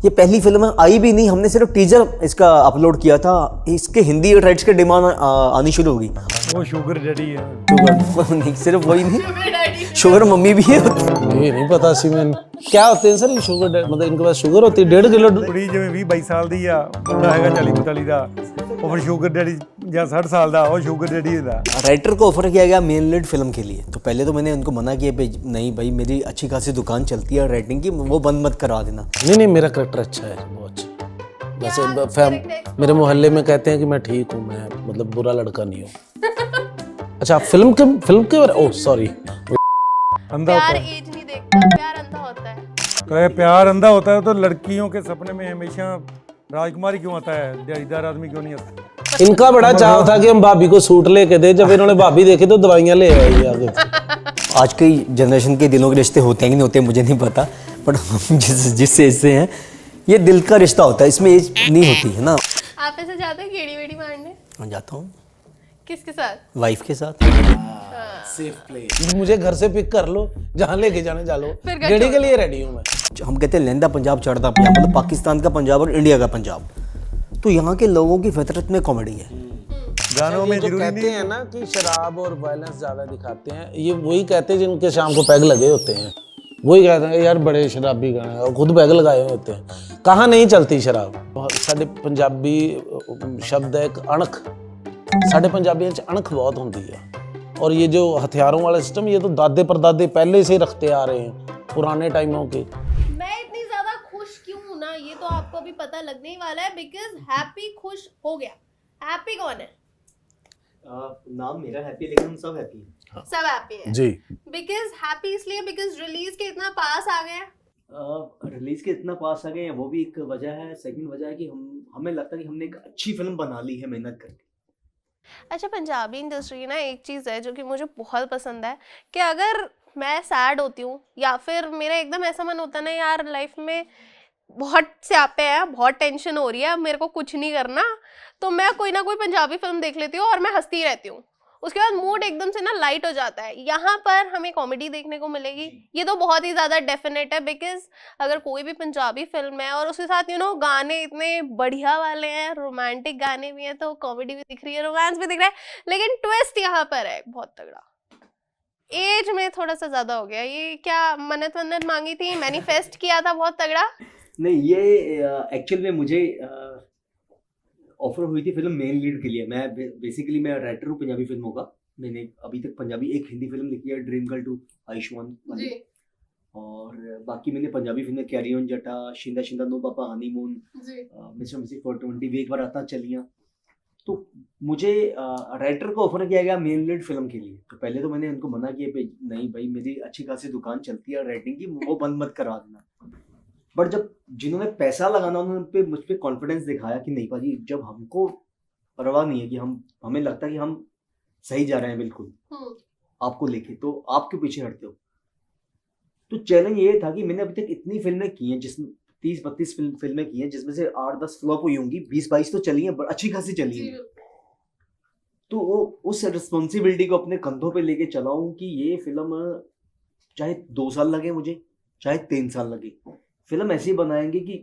ये पहली फिल्म आई भी नहीं, हमने सिर्फ टीजर इसका अपलोड किया था, इसके हिंदी राइट्स के डिमांड आनी शुरू हो गई। वो शुगर डैडी है। शुगर नहीं, सिर्फ वही नहीं, शुगर मम्मी भी है। ये नहीं पता सी मैं क्या होते हैं सर ये शुगर मतलब इनके पास शुगर होती है 1.5 किलो। ਕੁੜੀ ਜਿਵੇਂ 20-22 ਸਾਲ ਦੀ ਆ, ਮੁੰਡਾ ਹੈਗਾ 40-45 ਦਾ, ਉਹ ਫਿਰ ਸ਼ੂਗਰ ਡੈਡੀ ਜਾਂ 60 ਸਾਲ ਦਾ, ਉਹ ਸ਼ੂगर डैडी ਹੁੰਦਾ। राइटर को ऑफर किया गया मेन लीड फिल्म के लिए, तो पहले तो मैंने उनको मना किया भाई नहीं भाई, मेरी अच्छी खासी दुकान चलती है राइटिंग की, वो बंद मत करा देना। नहीं मेरा करेक्टर अच्छा है, बहुत अच्छा। वैसे मेरे मोहल्ले में कहते हैं कि मैं ठीक हूँ, मैं मतलब बुरा लड़का नहीं हूँ। अच्छा फिल्म के ओह सॉरी, अंधा प्यार होता है। एज नहीं देखता, प्यार अंधा होता है। तो ये प्यार अंधा होता है तो लड़कियों के सपने में हमेशा राजकुमारी क्यों आता है, दिहाड़ीदार आदमी क्यों नहीं आता? इनका बड़ा चाव था कि हम भाभी को सूट लेके दे, जब इन्होंने भाभी देखी तो दवाइयाँ ले आई आगे। आज की जनरेशन के दिलों के रिश्ते होते हैं कि नहीं होते मुझे नहीं पता, बट हम जिस एज से हैं ये दिल का रिश्ता होता है, इसमें एज नहीं होती है ना। आप ऐसे जाते हैं गेड़ी वेड़ी मारने? मैं जाता हूँ किसके साथ? वाइफ के साथ। मुझे घर से पिक कर लो, जहाँ लेके जाने जा लो, फिर घर गेड़ी के लिए रेडी हूँ मैं। हम कहते हैं लहंदा पंजाब चढ़ता पंजाब, मतलब पाकिस्तान का पंजाब और इंडिया का पंजाब, तो यहाँ के लोगों की फितरत में कॉमेडी है। गानों में जो जरूरी कहते नहीं हैं ना कि शराब और वायलेंस ज्यादा दिखाते हैं, ये वही कहते हैं जिनके शाम को पैग लगे होते हैं, वही कहते हैं यार बड़े शराबी गाने और खुद पैग लगाए हुए होते हैं। कहाँ नहीं चलती शराब। साढ़े पंजाबी शब्द है एक अणख, साढ़े पंजाबियों च अणख बहुत होती है, और ये जो हथियारों वाला सिस्टम ये तो दादे परदादे पहले से रखते आ रहे हैं पुराने टाइमों के। मैं इतनी ज्यादा खुश क्यों हूं ना, ये तो आपको अभी पता लगने ही वाला है, बिकॉज हैप्पी खुश हो गया। हैप्पी कौन है? नाम मेरा हैप्पी, लेकिन हम सब हैप्पी हैं। सब हैप्पी है जी। बिकॉज हैप्पी इसलिए बिकॉज रिलीज के इतना पास आ गए। रिलीज के इतना पास आ गए हैं, वो भी एक वजह है। सेकंड वजह है कि हमें लगता है कि हमने एक अच्छी फिल्म बना ली है मेहनत करके। अच्छा, पंजाबी इंडस्ट्री ना एक चीज़ है जो कि मुझे बहुत पसंद है, कि अगर मैं सैड होती हूँ या फिर मेरा एकदम ऐसा मन होता है ना यार लाइफ में बहुत स्यापे हैं, बहुत टेंशन हो रही है, मेरे को कुछ नहीं करना, तो मैं कोई ना कोई पंजाबी फिल्म देख लेती हूँ और मैं हंसती रहती हूँ। उसके बाद मूड एकदम से ना लाइट हो जाता है। यहाँ पर हमें कॉमेडी देखने को मिलेगी, ये तो बहुत ही ज़्यादा डेफिनेट है, बिकॉज अगर कोई भी पंजाबी फिल्म है और उसके साथ गाने इतने बढ़िया वाले हैं, रोमांटिक गाने भी हैं, तो कॉमेडी भी दिख रही है, रोमांस भी दिख रहा है, लेकिन ट्विस्ट यहाँ पर है बहुत तगड़ा। एज में थोड़ा सा ज़्यादा हो गया। ये क्या मन्नत मांगी थी, मैनिफेस्ट किया था बहुत तगड़ा? नहीं, ये एक्चुअल में मुझे ऑफर हुई थी फिल्म मेन लीड के लिए। मैं बेसिकली मैं राइटर हूँ पंजाबी फिल्मों का। मैंने अभी तक पंजाबी एक हिंदी फिल्म लिखी है, ड्रीम गर्ल 2 आयुष्मान वाली, और बाकी मैंने पंजाबी फिल्में कैरी ऑन जटा, शिंदा शिंदा नो पापा, हनीमून, मिस्टर मिसेस 420, वे एक बार आता चलियाँ। तो मुझे राइटर को ऑफर किया गया मेन लीड फिल्म के लिए, तो पहले तो मैंने उनको मना किया भाई नहीं भाई, मेरी अच्छी खासी दुकान चलती है राइटिंग की, वो बंद मत करवा देना। बट जब जिन्होंने पैसा लगाना उन्होंने मुझ पर कॉन्फिडेंस दिखाया कि नहीं भाजी, जब हमको परवाह नहीं है कि हमें लगता है कि हम सही जा रहे हैं बिल्कुल आपको लेके, तो आप क्यों पीछे हटते हो। तो चैलेंज ये था कि मैंने अभी तक इतनी फिल्में की हैं, जिसमें 30-32 फिल्में की हैं, जिसमें से 8-10 फ्लॉप हुई होंगी, 20-22 तो चली हैं, अच्छी खासी चली हैं। तो वो उस रिस्पॉन्सिबिलिटी को अपने कंधों पे लेके चला हूँ कि ये फिल्म चाहे 2 साल लगे मुझे, चाहे 3 साल लगे, फिल्म ऐसी बनाएंगे कि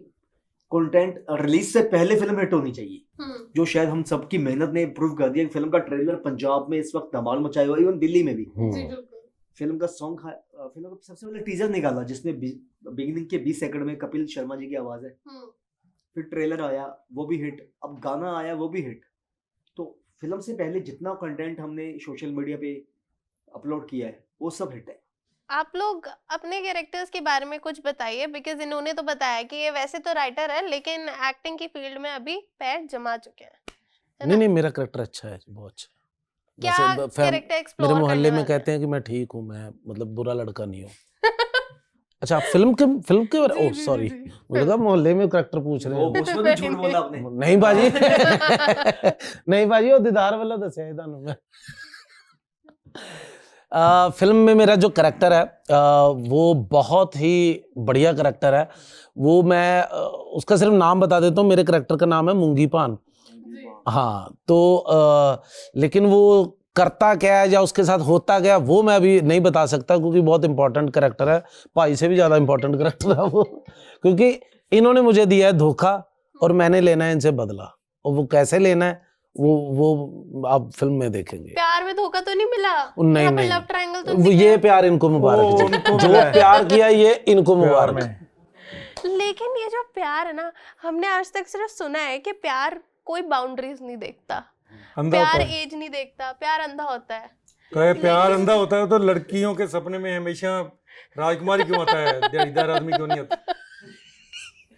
कंटेंट रिलीज से पहले फिल्म हिट होनी चाहिए। जो शायद हम सबकी मेहनत ने प्रूव कर दिया। फिल्म का ट्रेलर पंजाब में इस वक्त धमाल मचाया हुआ, इवन दिल्ली में भी। फिल्म का सॉन्ग, फिल्म का सबसे पहले टीजर निकाला जिसमें बिगिनिंग के 20 सेकंड में कपिल शर्मा जी की आवाज है, फिर ट्रेलर आया वो भी हिट, अब गाना आया वो भी हिट। तो फिल्म से पहले जितना कंटेंट हमने सोशल मीडिया पे अपलोड किया है वो सब हिट है। आप लोग अपने कैरेक्टर्स के बारे में कुछ बताइए, बिकॉज इन्होंने तो बताया कि ये वैसे तो राइटर है लेकिन एक्टिंग की फील्ड में अभी पैर जमा चुके हैं। नहीं मेरा करेक्टर अच्छा है, बहुत अच्छा। क्या कैरेक्टर एक्सप्लोर मेरे मोहल्ले में करने कहते हैं कि मैं ठीक हूँ, मैं मतलब बुरा लड़का नहीं हूँ। अच्छा फिल्म के ओह सॉरी, मुझे लगा मोहल्ले में करेक्टर पूछ रहे हैं। उसमें भी झूठ बोला आपने। नहीं बाजी नहीं बाजी, वो दीदार वाला दसिया है ਤੁਹਾਨੂੰ मैं। फिल्म में मेरा जो करेक्टर है वो बहुत ही बढ़िया करेक्टर है। वो मैं उसका सिर्फ नाम बता देता हूँ, मेरे करेक्टर का नाम है मूंगी पान। हाँ, तो लेकिन वो करता क्या है या उसके साथ होता क्या वो मैं अभी नहीं बता सकता, क्योंकि बहुत इंपॉर्टेंट करेक्टर है, भाई से भी ज़्यादा इंपॉर्टेंट करेक्टर है वो। क्योंकि इन्होंने मुझे दिया है धोखा और मैंने लेना है इनसे बदला, और वो कैसे लेना है वो आप फिल्म में देखेंगे। प्यार में धोखा तो नहीं मिला? नहीं यहाँ पे नहीं, लव ट्रायंगल तो वो ये प्यार इनको मुबारक जी। उनको जो मिला है। प्यार किया ये इनको प्यार मुबारक। में लेकिन ये जो प्यार है ना, हमने आज तक सिर्फ सुना है कि प्यार कोई बाउंड्रीज नहीं देखता, अंधा होता प्यार है। एज नहीं देखता, प्यार अंधा होता है। तो ये प्यार अंधा होता है तो लड़कियों के सपने में हमेशा राजकुमारी क्यों आता है, दिलदार आदमी क्यों नहीं आता?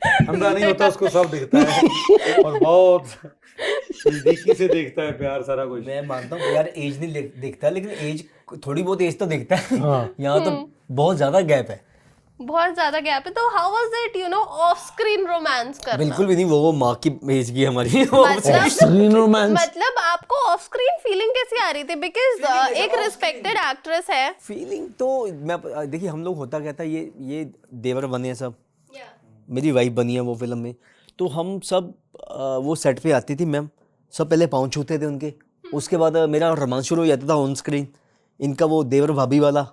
अंधा नहीं होता, उसको सब दिखता है और बहुत नजदीकी से देखता है प्यार सारा कुछ। मैं मानता हूँ यार एज नहीं देखता, लेकिन एज थोड़ी बहुत एज तो देखता है। हाँ। यहाँ तो बहुत ज्यादा गैप है। बहुत ज्यादा गैप है। तो how was it of screen romance करना? बिल्कुल भी नहीं, वो माँ की एज की हमारी। स्क्रीन रोमांस मतलब आपको ऑफ स्क्रीन फीलिंग कैसी आ रही थी? बिकॉज एक रिस्पेक्टेड एक्ट्रेस है। फीलिंग तो मैं देखिए, हम लोग होता क्या था, ये देवर बने हैं सब, मेरी वाइफ बनी है वो फिल्म में, तो हम सब वो सेट पे आती थी मैम, सब पहले पाँव छूते थे उनके, उसके बाद मेरा रोमांस शुरू हो जाता था ऑन स्क्रीन। इनका वो देवर भाभी वाला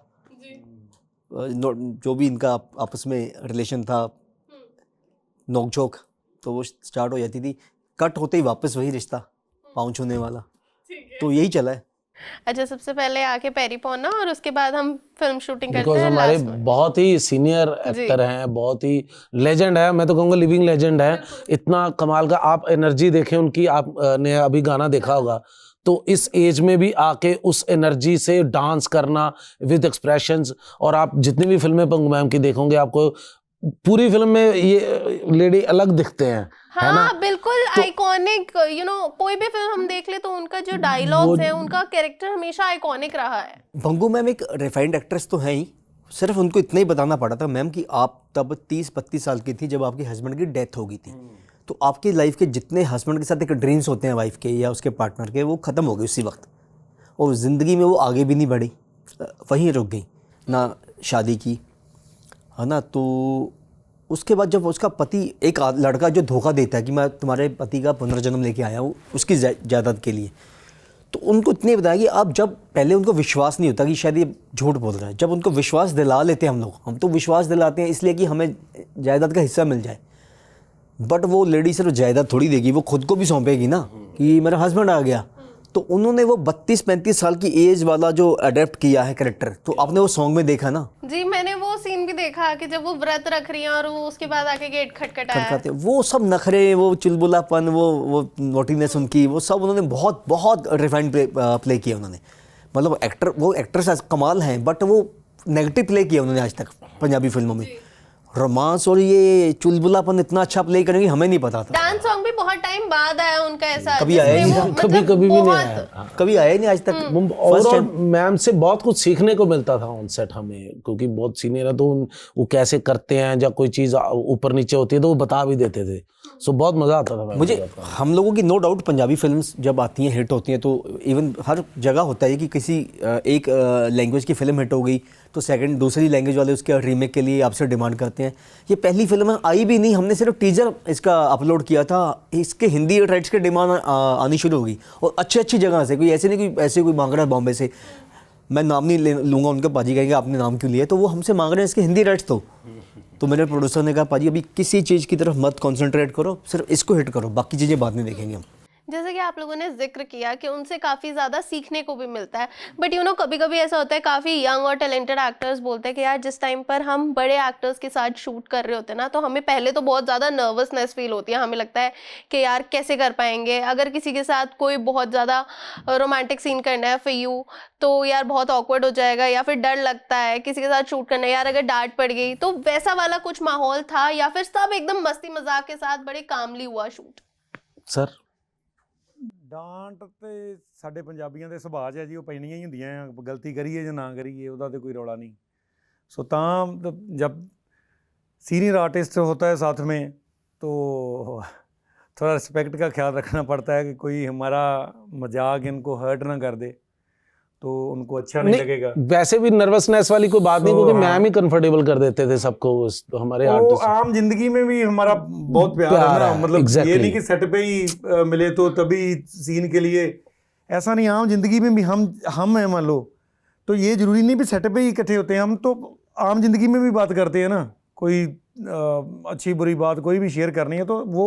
जो भी इनका आपस में रिलेशन था, नोक झोंक, तो वो स्टार्ट हो जाती थी। कट होते ही वापस वही रिश्ता पाँव छूने वाला, तो यही चला है। अच्छा, सबसे पहले आके पैरी पौना और उसके बाद हम फिल्म शूटिंग करते बिकॉज हैं हमारे last में। बहुत ही सीनियर एक्टर हैं, बहुत ही लेजेंड है, मैं तो कहूँगा लिविंग लेजेंड है। इतना कमाल का आप एनर्जी देखें उनकी, आप ने अभी गाना देखा होगा, तो इस एज में भी आके उस एनर्जी से डांस करना विद एक्सप्रेशंस। और आप जितनी भी फिल्में पंगू मैम की देखोगे, आपको पूरी फिल्म में ये लेडी अलग दिखते हैं, है ना? हाँ बिल्कुल आइकॉनिक। कोई भी फिल्म हम देख ले तो उनका जो डायलॉग्स है, उनका कैरेक्टर हमेशा आइकॉनिक रहा है। भंगू मैम एक रिफाइंड एक्ट्रेस तो है ही, सिर्फ उनको इतना ही बताना पड़ा था मैम कि आप तब 30-32 साल की थी जब आपके हस्बैंड की डेथ हो गई थी, तो आपकी लाइफ के जितने हस्बैंड के साथ एक ड्रीम्स होते हैं वाइफ के या उसके पार्टनर के, वो ख़त्म हो गए उसी वक्त, और ज़िंदगी में वो आगे भी नहीं बढ़ी, वहीं रुक गई ना, शादी की, है ना। तो उसके बाद जब उसका पति, एक लड़का जो धोखा देता है कि मैं तुम्हारे पति का पुनर्जन्म लेके आया हूँ उसकी जायदाद के लिए, तो उनको इतने बताया कि आप जब पहले उनको विश्वास नहीं होता कि शायद ये झूठ बोल रहा है, जब उनको विश्वास दिला लेते हैं हम तो विश्वास दिलाते हैं इसलिए कि हमें जायदाद का हिस्सा मिल जाए, बट वो लेडी सिर्फ जायदाद थोड़ी देगी, वो खुद को भी सौंपेगी ना कि मेरा हस्बैंड आ गया। तो उन्होंने वो 32-35 साल की एज वाला जो अडेप्ट किया है कैरेक्टर, तो आपने वो सॉन्ग में देखा ना जी, मैंने वो सीन भी देखा कि जब वो व्रत रख रही हैं और वो उसके बाद आके गेट खटखटाया। खटखटाते, वो सब नखरे, वो चुलबुलापन, वो नोटीनेस उनकी, वो सब उन्होंने बहुत बहुत रिफाइंड प्ले किया उन्होंने। मतलब वो एक्ट्रेस कमाल हैं, बट वो नेगेटिव प्ले किया उन्होंने आज तक पंजाबी फिल्मों में। रोमांस और ये चुलबुलापन इतना अच्छा प्ले करेंगे हमें नहीं पता था। डांस सॉन्ग भी बहुत टाइम बाद आया उनका, ऐसा कभी आया ही जिसमें नहीं, वो कभी मतलब कभी भी नहीं बहुत- आया। कभी आया ही नहीं आज तक। First और time। मैम से बहुत कुछ सीखने को मिलता था ऑन सेट हमें, क्योंकि बहुत सीनियर है, तो वो कैसे करते हैं, या कोई चीज़ ऊपर नीचे होती है तो वो बता भी देते थे। सो बहुत मज़ा आता था मुझे। हम लोगों की नो डाउट पंजाबी फिल्म्स जब आती हैं, हिट होती हैं, तो इवन हर जगह होता है कि किसी एक लैंग्वेज की फिल्म हिट हो गई तो सेकंड दूसरी लैंग्वेज वाले उसके रीमेक के लिए आपसे डिमांड करते हैं। ये पहली फिल्म आई भी नहीं, हमने सिर्फ टीजर इसका अपलोड किया था, इसके हिंदी राइट्स की डिमांड आनी शुरू हो गई, और अच्छी जगह से, कोई ऐसे नहीं कि ऐसे कोई मांग रहा है बॉम्बे से, मैं नाम नहीं लूँगा उनके, पाजी कहेंगे आपने नाम क्यों लिया, तो वो हमसे मांग रहे हैं इसके हिंदी राइट्स। तो मेरे प्रोड्यूसर ने कहा पाजी अभी किसी चीज़ की तरफ मत कंसंट्रेट करो, सिर्फ इसको हिट करो, बाकी चीज़ें बाद में देखेंगे हम। जैसे कि आप लोगों ने जिक्र किया कि उनसे काफ़ी ज़्यादा सीखने को भी मिलता है, बट कभी कभी ऐसा होता है, काफ़ी यंग और टैलेंटेड एक्टर्स बोलते हैं कि यार जिस टाइम पर हम बड़े एक्टर्स के साथ शूट कर रहे होते हैं ना, तो हमें पहले तो बहुत ज़्यादा नर्वसनेस फील होती है, हमें लगता है कि यार कैसे कर पाएंगे, अगर किसी के साथ कोई बहुत ज़्यादा रोमांटिक सीन करना है फॉर यू तो यार बहुत ऑकवर्ड हो जाएगा, या फिर डर लगता है किसी के साथ शूट करना है, यार अगर डांट पड़ गई, तो वैसा वाला कुछ माहौल था या फिर सब एकदम मस्ती मजाक के साथ बड़े कामली हुआ शूट? सर ਡਾਂਟ ਤੇ ਸਾਡੇ ਪੰਜਾਬੀਆਂ ਦੇ ਸੁਭਾਅ 'ਚ ਹੈ ਜੀ, ਉਹ ਪੈਣੀਆਂ ਹੀ ਹੁੰਦੀਆਂ ਆ, ਗਲਤੀ ਕਰੀਏ ਜਾਂ ਨਾ ਕਰੀਏ ਉਹਦਾ ਤੇ ਕੋਈ ਰੌਲਾ नहीं। सो जब सीनियर आर्टिस्ट होता है साथ में तो थोड़ा रिस्पेक्ट का ख्याल रखना पड़ता है कि कोई हमारा मजाक इनको हर्ट ना कर दे, तो उनको अच्छा नहीं लगेगा। वैसे भी नर्वसनेस वाली कोई बात नहीं, क्योंकि मैम ही कंफर्टेबल कर देते थे सबको, हमारे वो आर्टिस्ट। आम जिंदगी में भी हमारा बहुत प्यार है ना, मतलब exactly। ये नहीं कि सेट पे ही मिले तो तभी सीन के लिए, ऐसा नहीं। आम जिंदगी में भी हम हैं मान लो, तो ये जरूरी नहीं भी सेट पे ही इकट्ठे होते हैं, हम तो आम जिंदगी में भी बात करते हैं ना, कोई अच्छी बुरी बात कोई भी शेयर करनी है तो वो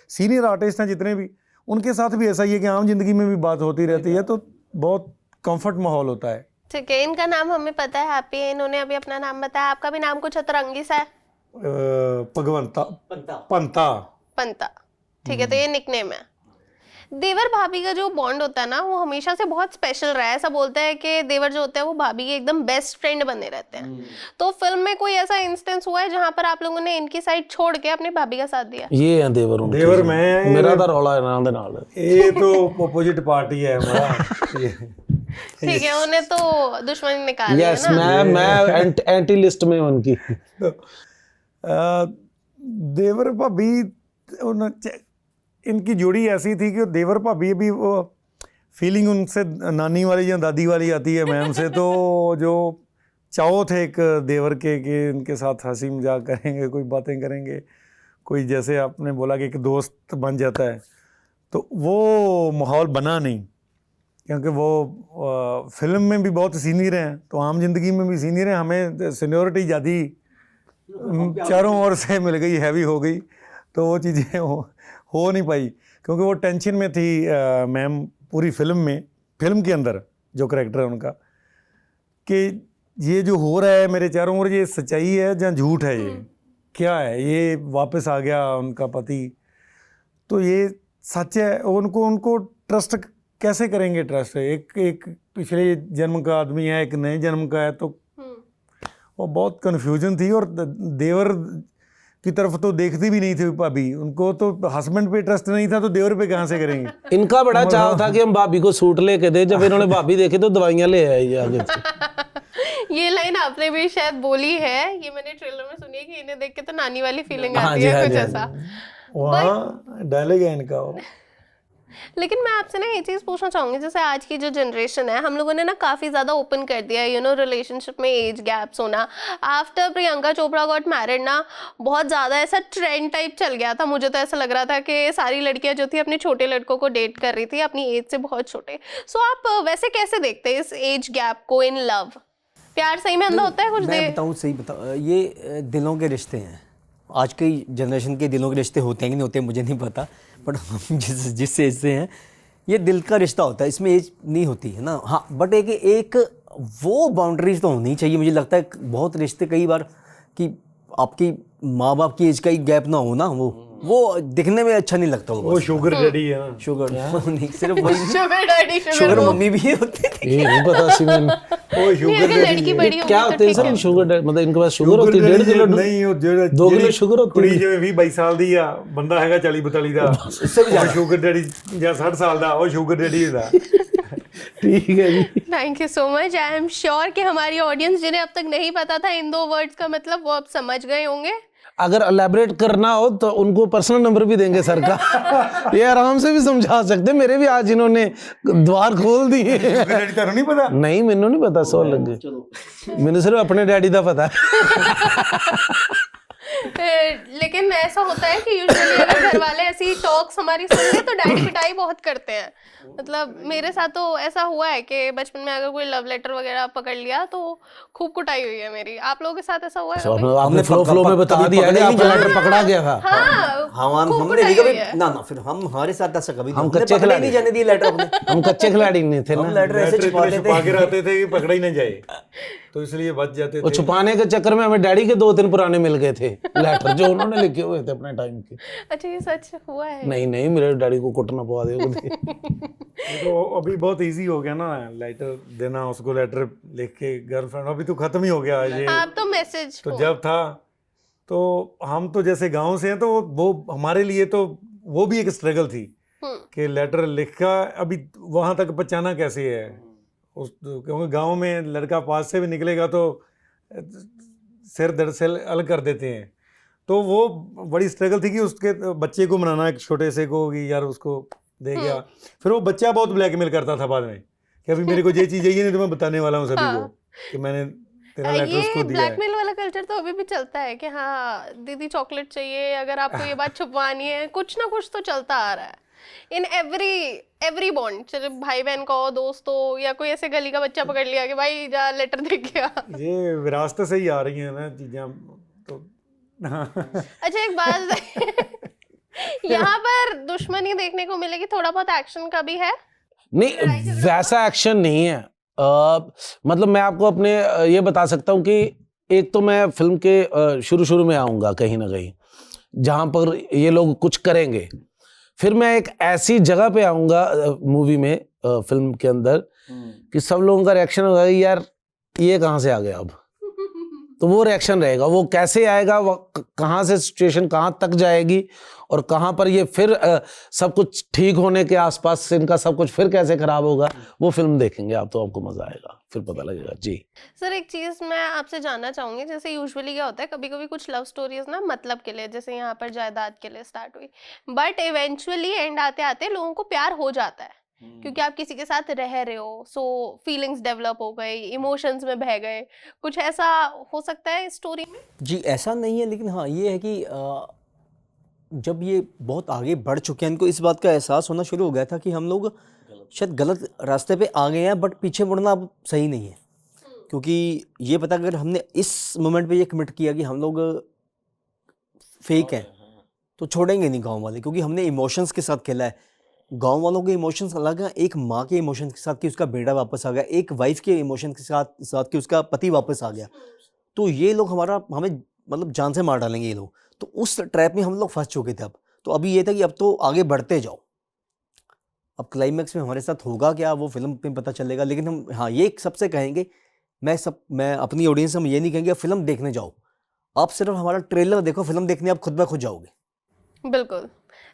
सीनियर आर्टिस्ट हैं जितने भी, उनके साथ भी ऐसा ही है कि आम जिंदगी में भी बात होती रहती है, तो बहुत कंफर्ट माहौल होता है। ठीक है, इनका नाम हमें पता है, हैप्पी है, इन्होंने अभी अपना नाम बताया। आपका भी नाम कुछ अतरंगी सा है? भगवंता पंता। पंता। पंता, ठीक है, तो ये निकनेम है। देवर भाभी का जो बॉन्ड होता है ना, वो हमेशा से बहुत स्पेशल रहा है। ऐसा बोलते हैं कि देवर जो होते हैं वो भाभी के एकदम बेस्ट फ्रेंड बने रहते हैं। तो फिल्म में कोई ऐसा इंस्टेंस हुआ है जहां पर आप लोगों ने इनकी साइड छोड़ के अपनी भाभी का साथ दिया? ये है देवर उनके। देवर मैं मेरा तो रौला है नाल दे नाल। ये तो अपोजिट पार्टी है हमारा। ठीक है, उन्हें तो दुश्मनी निकाली है यस, ना। मैं एंटी लिस्ट में हूं उनकी। देवर भाभी इनकी जोड़ी ऐसी थी कि देवर भाभी भी वो फीलिंग उनसे नानी वाली या दादी वाली आती है मैम से, तो जो चाव थे एक देवर के कि इनके साथ हंसी मजाक करेंगे, कोई बातें करेंगे, कोई जैसे आपने बोला कि एक दोस्त बन जाता है, तो वो माहौल बना नहीं। क्योंकि वो फिल्म में भी बहुत सीनियर हैं, तो आम जिंदगी में भी सीनियर हैं, हमें सीनियोरिटी ज़्यादा चारों ओर से मिल गई, हैवी हो गई, तो वो चीज़ें हो नहीं पाई। क्योंकि वो टेंशन में थी मैम पूरी फिल्म के अंदर जो करैक्टर है उनका, कि ये जो हो रहा है मेरे चारों ओर, ये सच्चाई है या झूठ है, ये क्या है, ये वापस आ गया उनका पति, तो ये सच है। उनको ट्रस्ट कैसे करेंगे? ट्रस्ट एक पिछले जन्म का आदमी है, एक नए जन्म का है, तो वो बहुत कन्फ्यूजन थी। और देवर की तरफ तो देखती भी नहीं थी भाभी, उनको तो हस्बैंड पे ट्रस्ट नहीं था, तो देवर पे कहाँ से करेंगे? इनका बड़ा चाव था कि हम भाभी को सूट लेके दे, जब इन्होंने भाभी देखी तो दवाइयाँ ले आई आगे से। ये लाइन आपने भी शायद बोली है, ये मैंने ट्रेलर में सुनी है कि इन्हें देख के तो नानी वाली फीलिंग हाँ आती जी, है, हाँ कुछ जी, हाँ ऐसा। वहाँ डायलॉग है इनका वो। लेकिन मैं आपसे ना ये चीज़ पूछना चाहूँगी, जैसे आज की जो जनरेशन है, हम लोगों ने ना काफ़ी ज़्यादा ओपन कर दिया है, रिलेशनशिप में एज गैप्स होना। After Priyanka Chopra got married ना, बहुत ज़्यादा ऐसा ट्रेंड टाइप चल गया था। मुझे तो ऐसा लग रहा था कि सारी लड़कियां जो थी अपने छोटे लड़कों को डेट कर रही थी, अपनी एज से बहुत छोटे। सो आप वैसे कैसे देखते हैं इस एज गैप को इन लव? प्यार सही में अंधा होता है कुछ? मैं बताऊँ, सही बताऊँ, ये दिलों के रिश्ते हैं। आज की जनरेशन के दिलों के रिश्ते होते हैं कि नहीं होते मुझे नहीं पता, बट हम जिस एज से हैं, ये दिल का रिश्ता होता है, इसमें एज नहीं होती है ना। हाँ, बट एक वो बाउंड्रीज तो होनी चाहिए। मुझे लगता है बहुत रिश्ते कई बार कि आपकी माँ बाप की एज का ही गैप ना हो ना, वो दिखने में अच्छा नहीं लगता। वो शुगर डैडी है ना। शुगर नहीं, सिर्फ वही शुगर डैडी, शुगर मम्मी भी होती थी। ये नहीं पता सी मैंने। वो शुगर लड़की बड़ी होगी क्या तो होते हैं ठीक सर है। Sugar daddy? मतलब इनके पास शुगर होती है 1.5 किलो? नहीं, वो 2 किलो शुगर होती कुड़ी है। ਜਿਵੇਂ 20-22 ਸਾਲ ਦੀ ਆ, ਬੰਦਾ ਹੈਗਾ 40-42 ਦਾ, उससे भी ज्यादा। ਸ਼ੂਗਰ ਡੈਡੀ ਜਾਂ 60 ਸਾਲ ਦਾ, ਉਹ ਸ਼ੂਗਰ ਡੈਡੀ ਦਾ। ठीक है जी। Thank you so much. I am sure कि हमारी ऑडियंस जिन्हें अब तक नहीं पता था इन दो वर्ड्स का मतलब, वो अब समझ गए होंगे। अगर एलैबोरेट करना हो तो उनको पर्सनल नंबर भी देंगे सर का। ये आराम से भी समझा सकते। मेरे भी आज इन्होंने द्वार खोल दिए। ਸ਼ੂਗਰ ਡੈਡੀ ਤੁਹਾਨੂੰ ਨਹੀਂ ਪਤਾ? नहीं मैनू नहीं पता, सौ लगे। मैंने सिर्फ अपने डैडी का पता है। लेकिन ऐसा होता है कि यूजुअली अगर घर वाले ऐसी टॉक्स हमारी सुन ले तो डैडी पिटाई बहुत करते हैं। मतलब मेरे साथ तो ऐसा हुआ है कि बचपन में अगर कोई लव लेटर वगैरह पकड़ लिया तो खूब कुटाई हुई है मेरी। आप लोगों के साथ ऐसा हुआ है कभी? आपने फ्लो में बता दिया कि आपका लेटर पकड़ा गया था। हाँ, खूब हमने कुटाई नहीं कभी हुई है। ना, फिर हमारे साथ ऐसा कभी हम हमने कच्चे पकड़े खिलाड़ी नहीं जाने दिए लेटर अपने। हम कच्चे खिलाड़ी नहीं थे हम ना। लेटर ऐसे लेटर छुपाते छुपा के थे। रखते थे कि पकड़ा ही ना जाए, तो इसलिए बच जाते वो थे। छुपाने के चक्कर में हमें डैडी के 2-3 पुराने मिल गए थे लेटर, जो उन्होंने लिखे हुए थे अपने टाइम के। अच्छा, ये सच हुआ है? नहीं मेरे डैडी को कुटना पवा दे। तो अभी बहुत इजी हो गया ना लेटर देना, उसको लेटर लिख के गर्लफ्रेंड, अभी तो खत्म ही हो गया ये। आप तो मैसेज तो जब था, तो हम तो जैसे गांव से हैं, तो वो हमारे लिए तो वो भी एक स्ट्रगल थी कि लेटर लिखा, अभी वहां तक पहुंचाना कैसे है उस, क्योंकि गांव में लड़का पास से भी निकलेगा तो सिर दर्द से अलग कर देते हैं। तो वो बड़ी स्ट्रगल थी कि उसके बच्चे को मनाना, एक छोटे से को कि यार उसको दे गया। फिर वो बच्चा बहुत ब्लैकमेल करता था बाद में कि अभी मेरे को ये चीज़ चाहिए नहीं, तो मैं बताने वाला हूँ सभी को कि मैंने तेरा लेटर उसको ये दिया है। ब्लैकमेल वाला कल्चर तो अभी भी चलता है कि हाँ दीदी चॉकलेट चाहिए, अगर आपको ये बात छुपवानी है, कुछ ना कुछ तो चलता आ रहा है इन एवरी बॉन्ड, चाहे भाई बहन का हो, दोस्त हो, या कोई ऐसे गली का बच्चा पकड़ लिया कि भाई जा लेटर दे गया। ये विरासत से ही आ रही है ना चीज़ें, तो अच्छा एक बात यहाँ पर दुश्मनी देखने को मिलेगी, थोड़ा बहुत एक्शन का भी है? नहीं वैसा एक्शन नहीं है। मतलब मैं आपको अपने ये बता सकता हूँ कि एक तो मैं फिल्म के शुरू शुरू में आऊँगा कहीं ना कहीं जहाँ पर ये लोग कुछ करेंगे, फिर मैं एक ऐसी जगह पे आऊँगा मूवी में, फिल्म के अंदर, कि सब लोगों का रिएक्शन होगा कि यार ये कहाँ से आ गया अब। तो वो रिएक्शन रहेगा, वो कैसे आएगा, वो कहाँ से सिचुएशन कहाँ तक जाएगी और कहाँ पर ये फिर सब कुछ ठीक होने के आसपास से इनका सब कुछ फिर कैसे खराब होगा, वो फिल्म देखेंगे आप तो आपको मजा आएगा, फिर पता लगेगा। जी सर एक चीज मैं आपसे जानना चाहूंगी, जैसे यूजुअली क्या होता है, कभी कभी कुछ लव स्टोरीज ना मतलब के लिए, जैसे यहाँ पर जायदाद के लिए स्टार्ट हुई, बट इवेंचुअली एंड आते आते लोगों को प्यार हो जाता है क्योंकि आप किसी के साथ रह रहे हो, सो फीलिंग्स डेवलप हो गई, इमोशंस में बह गए, कुछ ऐसा हो सकता है स्टोरी में? जी ऐसा नहीं है, लेकिन हाँ ये है कि जब ये बहुत आगे बढ़ चुके हैं, इनको इस बात का एहसास होना शुरू हो गया था कि हम लोग शायद गलत रास्ते पे आ गए हैं, बट पीछे मुड़ना अब सही नहीं है। क्योंकि ये पता, अगर हमने इस मोमेंट पे ये कमिट किया कि हम लोग फेक हैं, तो छोड़ेंगे नहीं गांव वाले, क्योंकि हमने इमोशंस के साथ खेला है। गांव वालों के इमोशंस अलग हैं, एक माँ के इमोशंस के साथ कि उसका बेटा वापस आ गया, एक वाइफ के इमोशंस के साथ कि उसका पति वापस आ गया। तो ये लोग हमें मतलब जान से मार डालेंगे ये लोग, तो उस ट्रैप में हम लोग फंस चुके थे। अब तो अभी ये था कि अब तो आगे बढ़ते जाओ, अब क्लाइमैक्स में हमारे साथ होगा क्या वो फिल्म में पता चलेगा। लेकिन हम हाँ ये सबसे कहेंगे, मैं अपनी ऑडियंस से हम ये नहीं कहेंगे फिल्म देखने जाओ, आप सिर्फ हमारा ट्रेलर देखो, फिल्म देखने आप खुद ब खुद जाओगे। बिल्कुल,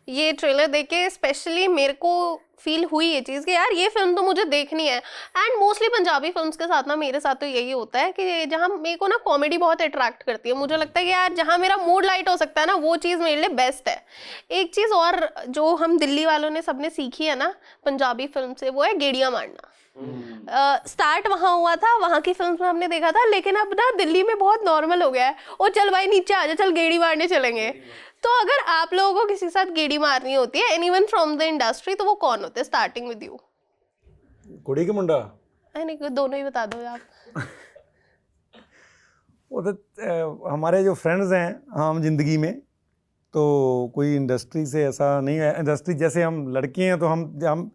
ये ट्रेलर देख के स्पेशली मेरे को फील हुई ये चीज़ कि यार ये फिल्म तो मुझे देखनी है। एंड मोस्टली पंजाबी फिल्म्स के साथ ना मेरे साथ तो यही होता है कि जहाँ मेरे को ना कॉमेडी बहुत अट्रैक्ट करती है, मुझे लगता है कि यार जहाँ मेरा मूड लाइट हो सकता है ना, वो चीज़ मेरे लिए बेस्ट है। एक चीज़ और जो हम दिल्ली वालों ने सबने सीखी है ना पंजाबी फिल्म से, वो है गेड़ियाँ मारना। स्टार्ट वहाँ हुआ था, वहाँ की फिल्म में हमने देखा था, लेकिन अब ना दिल्ली में बहुत नॉर्मल हो गया है, ओ चल भाई नीचे आ जा, चल गेड़ी मारने चलेंगे। तो अगर आप लोगों को किसी के साथ गेड़ी मारनी होती है, एनीवन फ्रॉम द इंडस्ट्री, तो वो कौन होते हैं? Starting with you. कुड़ी के मुंडा? नहीं, दोनों ही बता दो आप। वो तो हमारे जो फ्रेंड्स हैं आम जिंदगी में, तो कोई इंडस्ट्री से ऐसा नहीं है। इंडस्ट्री जैसे हम लड़के हैं तो हम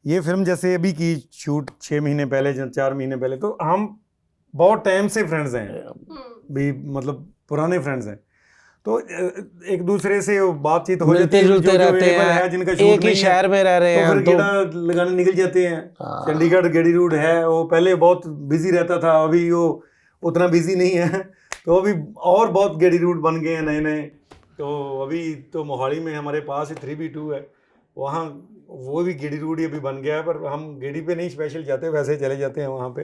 ये फिल्म जैसे अभी की शूट 6 महीने पहले, 4 महीने पहले, तो हम बहुत टाइम से फ्रेंड्स हैं भी, मतलब पुराने फ्रेंड्स हैं। तो एक दूसरे से बातचीत हो जाती है, जुलते रहते हैं, जिनका एक ही शहर में रह रहे हैं, तो फिर गेड़ा लगाने निकल जाते हैं। चंडीगढ़ गेड़ी रूट है, वो पहले बहुत बिजी रहता था, अभी वो उतना बिजी नहीं है, तो अभी और बहुत गेड़ी रूट बन गए हैं नए नए। तो अभी तो मोहाली में हमारे पास 3B2 है, वहाँ वो भी गेड़ी रूट ही अभी बन गया है, पर हम गेड़ी पे नहीं स्पेशल जाते, वैसे चले जाते हैं वहाँ पे।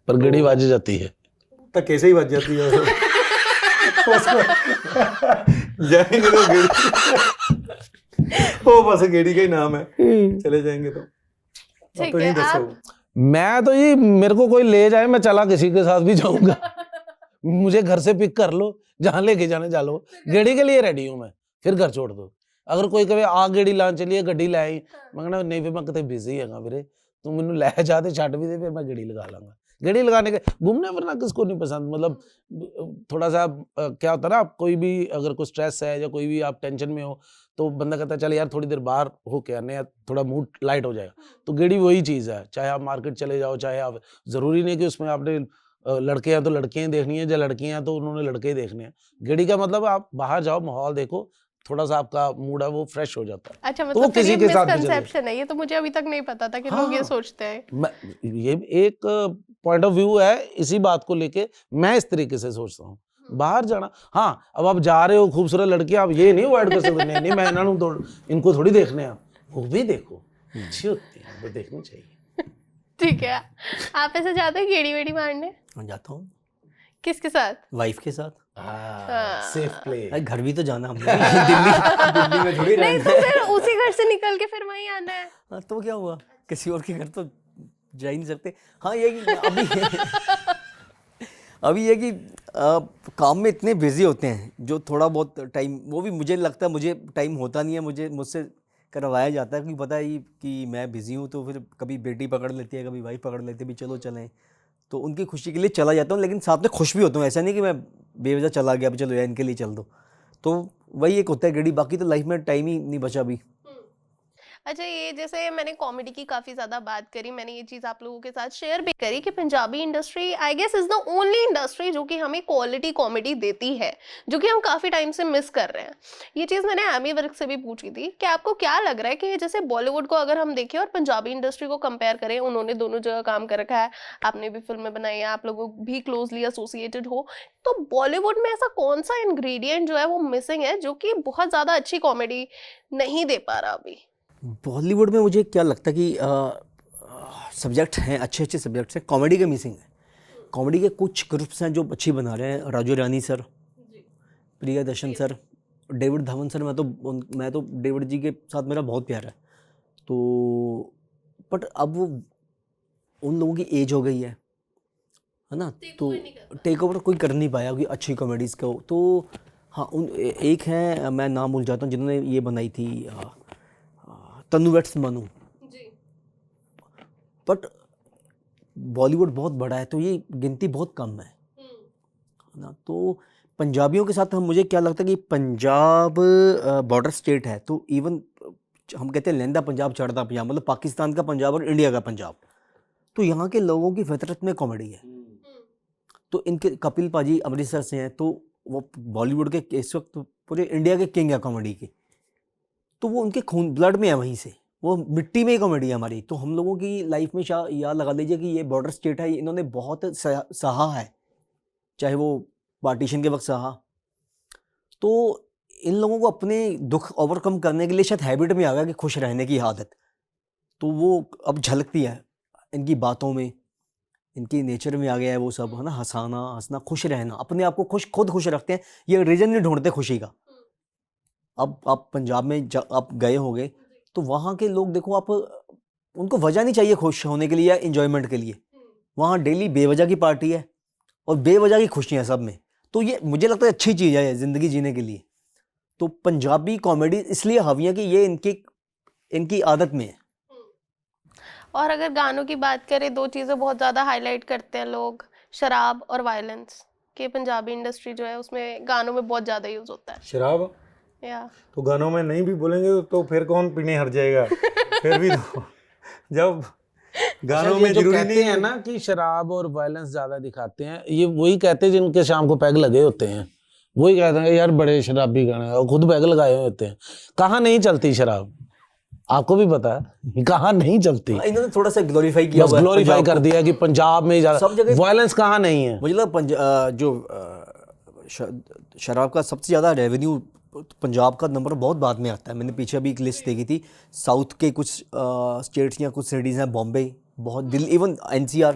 पर गेड़ी बाजी जाती है, तक कैसे ही बच जाती है जाएंगे तो गेड़ी, वो बस गेड़ी का ही नाम है, चले जाएंगे तो। ठीक तो है, नहीं दसो। मैं तो ये मेरे को कोई ले जाए, मैं चला किसी के साथ भी जाऊंगा। मुझे घर से पिक कर लो, जहाँ लेके जाने जा लो, गेड़ी के लिए रेडी हूँ मैं, फिर घर छोड़ दो। अगर कोई कहे आ गेड़ी लान चलिए, गड्डी लाई, मैं कहना नहीं फिर मैं कितने बिजी है वीरे, तू मैनू लै जाते छट भी दे, फिर मैं गेड़ी लगा लांगा। गेड़ी लगाने के घूमने फिरना किसको नहीं पसंद, मतलब थोड़ा सा क्या होता है ना, आप कोई भी अगर कोई स्ट्रेस है या कोई भी आप टेंशन में हो, तो बंदा कहता है चल यार थोड़ी देर बाहर होके आने, या थोड़ा मूड लाइट हो जाएगा। तो गेड़ी वही चीज़ है, चाहे आप मार्केट चले जाओ, चाहे आप, ज़रूरी नहीं कि उसमें आपने लड़के हैं तो लड़कियाँ देखनी है, या लड़कियाँ हैं तो उन्होंने लड़के देखने हैं। गेड़ी का मतलब आप बाहर जाओ, माहौल देखो, थोड़ा सा आपका मूड है वो फ्रेश हो जाता है। अच्छा, तो मतलब किसी ये के साथ भी मिसकंसेप्शन है, ये तो मुझे अभी तक नहीं पता था कि लोग ये सोचते हैं। ये एक पॉइंट ऑफ व्यू है इसी बात को लेके, मैं इस तरीके से सोचता हूँ। बाहर जाना, हाँ अब आप जा रहे हो खूबसूरत लड़कियां, आप ये नहीं अवॉइड कर सकते, नहीं मैं इनको थोड़ी देखने हैं, वो भी देखो, अच्छी होती है, वो देखनी चाहिए। ठीक है, आप ऐसे जाते हैं गेड़ी वेड़ी मारने? जाता हूँ। किसके साथ? वाइफ के साथ। Safe play. घर भी तो जाना हमने, दिल्ली में थोड़ी नहीं रहना तो है। फिर उसी घर से निकल के फिर वहीं आना है। हाँ, तो क्या हुआ, किसी और के घर तो जा ही नहीं सकते। हाँ ये कि अभी ये कि काम में इतने बिजी होते हैं, जो थोड़ा बहुत टाइम, वो भी मुझे लगता है मुझे टाइम होता नहीं है, मुझसे करवाया जाता है, क्योंकि पता है कि मैं बिज़ी हूँ, तो फिर कभी बेटी पकड़ लेती है, कभी वाइफ पकड़ लेती है भी चलो चलें। तो उनकी खुशी के लिए चला जाता हूँ, लेकिन साथ में खुश भी होता हूँ। ऐसा नहीं कि मैं बेवजह चला गया, अब चलो यार इनके लिए चल दो। तो वही एक होता है गड़ी, बाकी तो लाइफ में टाइम ही नहीं बचा अभी। अच्छा, ये जैसे मैंने कॉमेडी की काफ़ी ज़्यादा बात करी, मैंने ये चीज़ आप लोगों के साथ शेयर भी करी कि Punjabi industry I guess is the only industry जो कि हमें क्वालिटी कॉमेडी देती है, जो कि हम काफ़ी टाइम से मिस कर रहे हैं। ये चीज़ मैंने एमी वर्क से भी पूछी थी कि आपको क्या लग रहा है कि जैसे बॉलीवुड को अगर हम देखें और पंजाबी इंडस्ट्री को कंपेयर करें, उन्होंने दोनों जगह काम कर रखा है, आपने भी फिल्में बनाई हैं, आप लोगों भी क्लोजली एसोसिएटेड हो, तो बॉलीवुड में ऐसा कौन सा इंग्रेडिएंट जो है वो मिसिंग है जो कि बहुत ज़्यादा अच्छी कॉमेडी नहीं दे पा रहा अभी? बॉलीवुड में मुझे क्या लगता है कि सब्जेक्ट हैं, अच्छे अच्छे सब्जेक्ट्स हैं, कॉमेडी के मिसिंग है। कॉमेडी के कुछ ग्रुप्स हैं जो अच्छी बना रहे हैं, Raju Rani sir, Priyadarshan sir, David Dhawan sir. मैं तो डेविड जी के साथ मेरा बहुत प्यार है। तो बट अब वो उन लोगों की एज हो गई है ना, तो टेक ओवर कोई कर नहीं पाया कि अच्छी कॉमेडीज़ को। तो हाँ, एक है, मैं नाम भूल जाता हूँ, जिन्होंने ये बनाई थी तनु वेट्स मनु। बट बॉलीवुड बहुत बड़ा है, तो ये गिनती बहुत कम है ना। तो पंजाबियों के साथ मुझे क्या लगता है कि पंजाब बॉर्डर स्टेट है, तो इवन हम कहते हैं लहंदा पंजाब चढ़ता पंजाब, मतलब पाकिस्तान का पंजाब और इंडिया का पंजाब। तो यहाँ के लोगों की फितरत में कॉमेडी है। तो इनके कपिल पाजी अमृतसर से हैं, तो वो बॉलीवुड के इस वक्त पूरे इंडिया के किंग है कॉमेडी के। तो वो उनके खून ब्लड में है, वहीं से वो मिट्टी में ही कॉमेडी है हमारी। तो हम लोगों की लाइफ में याद लगा लीजिए कि ये बॉर्डर स्टेट है, इन्होंने बहुत सहा है, चाहे वो पार्टीशन के वक्त सहा। तो इन लोगों को अपने दुख ओवरकम करने के लिए शायद हैबिट में आ गया कि खुश रहने की आदत, तो वो अब झलकती है इनकी बातों में, इनकी नेचर में आ गया है वो सब, है ना। हंसाना, हंसना, खुश रहना, अपने आप को खुद खुश रखते हैं, ये रीज़न नहीं ढूंढते खुशी का। अब आप पंजाब में आप गए होंगे, तो वहाँ के लोग देखो, आप उनको वजह नहीं चाहिए खुश होने के लिए या इन्जॉयमेंट के लिए। वहाँ डेली बेवजह की पार्टी है और बेवजह की खुशियाँ सब में। तो ये मुझे लगता है अच्छी चीज़ है ज़िंदगी जीने के लिए। तो पंजाबी कॉमेडी इसलिए हावी है कि ये इनकी आदत में है। और अगर गानों की बात करें, दो चीज़ें बहुत ज़्यादा हाईलाइट करते हैं लोग, शराब और वायलेंस, कि पंजाबी इंडस्ट्री जो है उसमें गानों में बहुत ज़्यादा यूज़ होता है। शराब या तो गानों में नहीं भी बोलेंगे तो फिर कौन पीने हट जाएगा। फिर भी तो जब गानों में जो जरूरी कहते नहीं हैं ना कि शराब और वायलेंस ज्यादा दिखाते हैं, ये वही कहते हैं जिनके शाम को पैग लगे होते हैं। वही कहते हैं यार बड़े शराबी गाने, और खुद पैग लगाए हुए होते हैं। कहाँ नहीं चलती शराब, आपको भी पता है कहाँ नहीं चलती। इन्होंने थोड़ा सा ग्लोरीफाई किया, बस ग्लोरीफाई कर दिया कि पंजाब में सब जगह वायलेंस कहाँ नहीं है। मुझे लगा शराब का सबसे ज़्यादा रेवेन्यू पंजाब का नंबर बहुत बाद में आता है। मैंने पीछे अभी एक लिस्ट देखी थी, साउथ के कुछ स्टेट्स या कुछ सिटीज़ हैं, बॉम्बे बहुत, दिल्ली, इवन एनसीआर।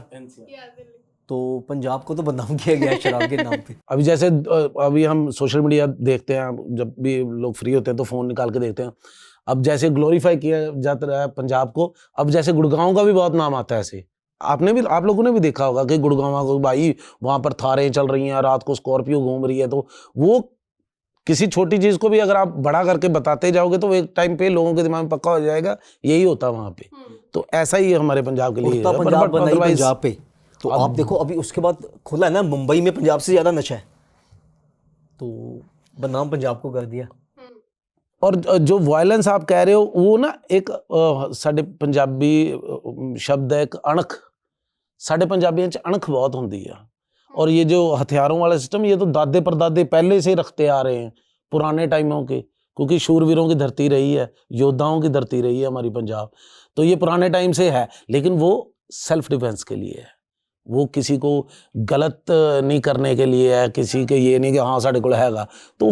तो पंजाब को तो बदनाम किया गया है शराब के नाम पे। अभी जैसे अभी हम सोशल मीडिया देखते हैं, जब भी लोग फ्री होते हैं तो फ़ोन निकाल के देखते हैं। अब जैसे ग्लोरीफाई किया जाता है पंजाब को, अब जैसे गुड़गांव का भी बहुत नाम आता है। ऐसे आप लोगों ने भी देखा होगा कि गुड़गांव को भाई वहाँ पर थारें चल रही हैं, रात को स्कॉर्पियो घूम रही है। तो वो किसी छोटी चीज़ को भी अगर आप बड़ा करके बताते जाओगे तो एक टाइम पे लोगों के दिमाग में पक्का हो जाएगा यही होता है वहाँ पे। तो ऐसा ही हमारे पंजाब के लिए उड़ता पंजाब बनाई पंजाब पे। तो आप देखो अभी उसके बाद खुला है ना, मुंबई में पंजाब से ज़्यादा नशा है, तो बदनाम पंजाब को कर दिया। और जो वायलेंस आप कह रहे हो वो ना, एक साढ़े पंजाबी शब्द है एक अणख, साढ़े पंजाबियों च अणख बहुत होती है। और ये जो हथियारों वाला सिस्टम, ये तो दादे परदादे पहले से रखते आ रहे हैं, पुराने टाइमों के, क्योंकि शूरवीरों की धरती रही है, योद्धाओं की धरती रही है हमारी पंजाब। तो ये पुराने टाइम से है, लेकिन वो सेल्फ डिफेंस के लिए है, वो किसी को गलत नहीं करने के लिए है, किसी के ये नहीं कि हाँ साढ़े को हैगा। तो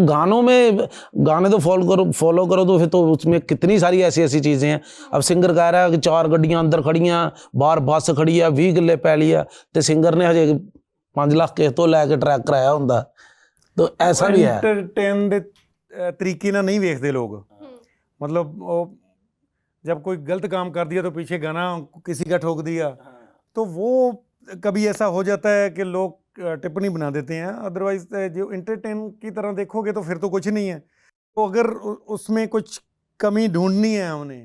गाने तो फॉलो करो तो फिर तो उसमें कितनी सारी ऐसी चीज़ें हैं। अब सिंगर कह रहा है कि 4 गड्डियां अंदर खड़ियां, बाहर बस खड़ी है, 20 किले पैली है, तो सिंगर ने हजे 5 लाख किस तो लैके ट्रैक कराया होंदा। तो ऐसा भी है। एंटरटेन दे तरीके ना नहीं देखते लोग। मतलब जब कोई गलत काम कर दिया तो पीछे गाना किसी का ठोक दिया, तो वो कभी ऐसा हो जाता है कि लोग टिप्पणी बना देते हैं। अदरवाइज जो एंटरटेन की तरह देखोगे तो फिर तो कुछ नहीं है। तो अगर उसमें कुछ कमी ढूंढनी है हमने,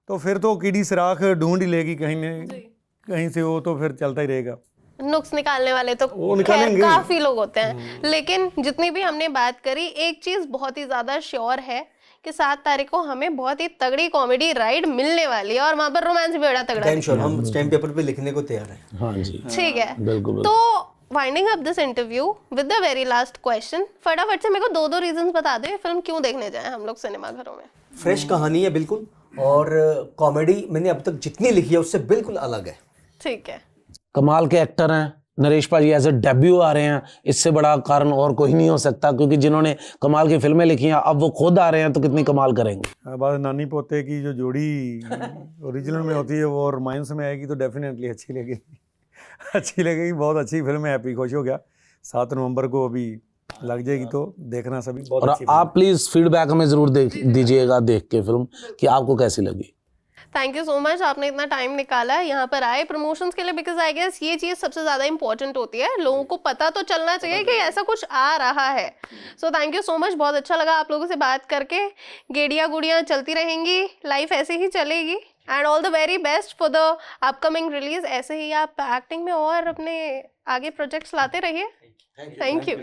तो फिर तो कीड़ी सुराख ढूंढ ही लेगी कहीं से, वो तो फिर चलता ही रहेगा। नुक्स निकालने वाले तो वो खैर निकालेंगे। काफी लोग होते हैं, लेकिन जितनी भी हमने बात करी, एक चीज बहुत ही ज्यादा श्योर है कि 7 तारीख को हमें बहुत ही तगड़ी कॉमेडी राइड मिलने वाली है और वहां पर रोमांस भी बड़ा तगड़ा है। डैम श्योर, हम स्टैम्प पेपर पे लिखने को तैयार हैं। हाँ जी, ठीक है, बिल्कुल तो winding up this interview with the very last question, फटाफट से मेरे को 2 रीजंस बता दो ये फिल्म क्यों देखने जाए हम लोग सिनेमा घरों में। फ्रेश कहानी है बिल्कुल, और कॉमेडी मैंने अब तक जितनी लिखी है उससे बिल्कुल अलग है। ठीक है, कमाल के एक्टर हैं नरेश भाजी, एज ए डेब्यू आ रहे हैं, इससे बड़ा कारण और कोई नहीं हो सकता, क्योंकि जिन्होंने कमाल की फिल्में लिखी हैं अब वो खुद आ रहे हैं तो कितनी कमाल करेंगे। बात नानी पोते की जो जोड़ी ओरिजिनल में होती है वो रोमांस में आएगी तो डेफिनेटली अच्छी लगेगी। अच्छी लगेगी, बहुत अच्छी फिल्म है, हैप्पी, खुश हो गया। 7 नवंबर को अभी लग जाएगी, तो देखना सभी, बहुत और अच्छी फिल्म आप प्लीज फीडबैक हमें जरूर दीजिएगा देख के फिल्म कि आपको कैसी लगी। थैंक यू सो मच, आपने इतना टाइम निकाला है यहाँ पर आए प्रमोशंस के लिए, बिकॉज आई गेस ये चीज़ सबसे ज़्यादा इंपॉर्टेंट होती है, लोगों को पता तो चलना चाहिए कि ऐसा कुछ आ रहा है। So thank you so much, बहुत अच्छा लगा आप लोगों से बात करके। गेड़ियाँ गुड़ियाँ चलती रहेंगी, लाइफ ऐसे ही चलेगी, and all the very best for the upcoming release. ऐसे ही आप एक्टिंग में और अपने आगे प्रोजेक्ट्स लाते रहिए। Thank you.